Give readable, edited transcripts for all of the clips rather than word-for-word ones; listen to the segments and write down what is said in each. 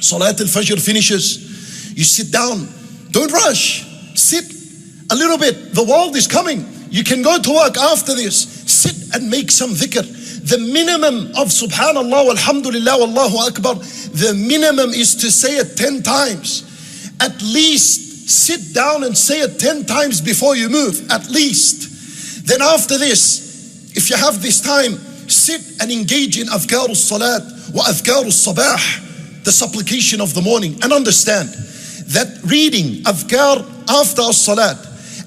Salat al-Fajr finishes, you sit down. Don't rush. Sit a little bit. The world is coming. You can go to work after this. Sit and make some dhikr. The minimum of subhanallah, alhamdulillah, wallahu akbar, the minimum is to say it 10 times. At least sit down and say it 10 times before you move, at least. Then after this, if you have this time, sit and engage in adhkar al-salat wa adhkar al-sabah, the supplication of the morning. And understand that reading adhkar after al-salat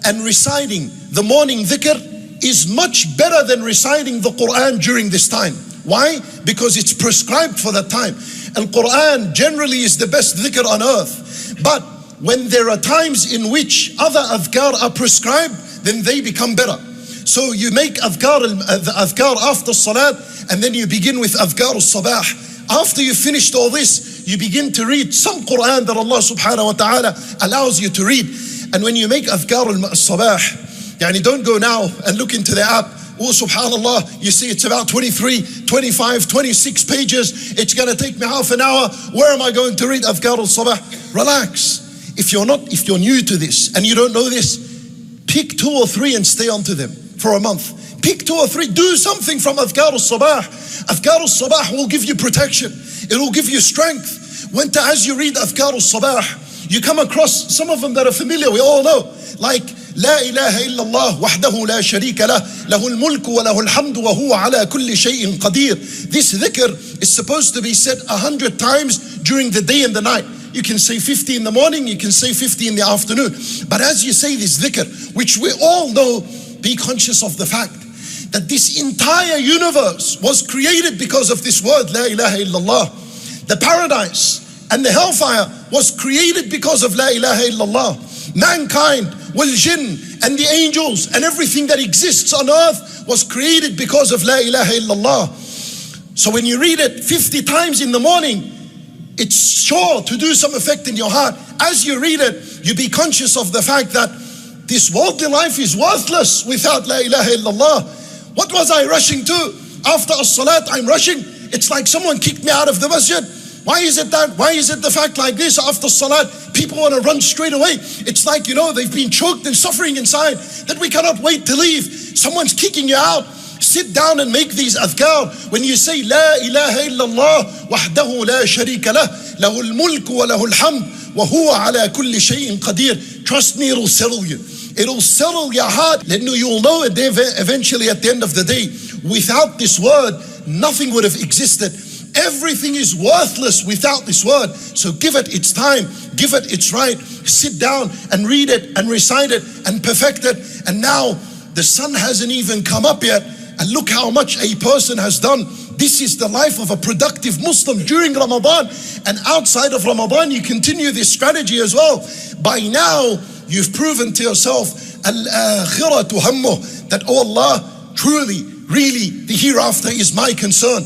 and reciting the morning dhikr is much better than reciting the Quran during this time. Why? Because it's prescribed for that time. And Quran generally is the best dhikr on earth. But when there are times in which other adhkar are prescribed, then they become better. So you make adhkar after salat, and then you begin with adhkar al-sabah. After you finished all this, you begin to read some Quran that Allah subhanahu wa ta'ala allows you to read. And when you make adhkar al-sabah, don't go now and look into the app. Oh, subhanallah, you see it's about 23, 25, 26 pages. It's going to take me half an hour. Where am I going to read adhkar al-sabah? Relax. If you're new to this and you don't know this, pick 2 or 3 and stay onto them for a month. Pick 2 or 3, do something from adhkar al-sabah. Adhkar al-sabah will give you protection. It will give you strength. As you read adhkar al-sabah, you come across some of them that are familiar, we all know. Like, لا إله إلا الله وحده لا شريك له له الملك وله الحمد وهو على كل شيء قدير. This dhikr is supposed to be said 100 times during the day and the night. You can say 50 in the morning, you can say 50 in the afternoon. But as you say this dhikr, which we all know, be conscious of the fact that this entire universe was created because of this word, La ilaha illallah. The paradise and the hellfire was created because of La ilaha illallah. Mankind, wal jinn, and the angels, and everything that exists on earth was created because of La ilaha illallah. So when you read it 50 times in the morning, it's sure to do some effect in your heart. As you read it, you be conscious of the fact that this worldly life is worthless without La ilaha illallah. What was I rushing to? After as-salat, I'm rushing. It's like someone kicked me out of the masjid. Why is it the fact like this? After salat, people want to run straight away. It's like, they've been choked and suffering inside, that we cannot wait to leave. Someone's kicking you out. Sit down and make these adhkar. When you say La ilaha illallah wahdahu la sharika lah lahul mulku wa lahul hamd wa huwa ala kulli shay'in qadir, trust me, it'll settle you. It'll settle your heart. You'll know it eventually at the end of the day. Without this word, nothing would have existed. Everything is worthless without this word. So give it its time, give it its right. Sit down and read it and recite it and perfect it. And now the sun hasn't even come up yet. And look how much a person has done. This is the life of a productive Muslim during Ramadan. And outside of Ramadan, you continue this strategy as well. By now, you've proven to yourself, al-akhiratu hammuh, that, oh Allah, truly, really, the hereafter is my concern.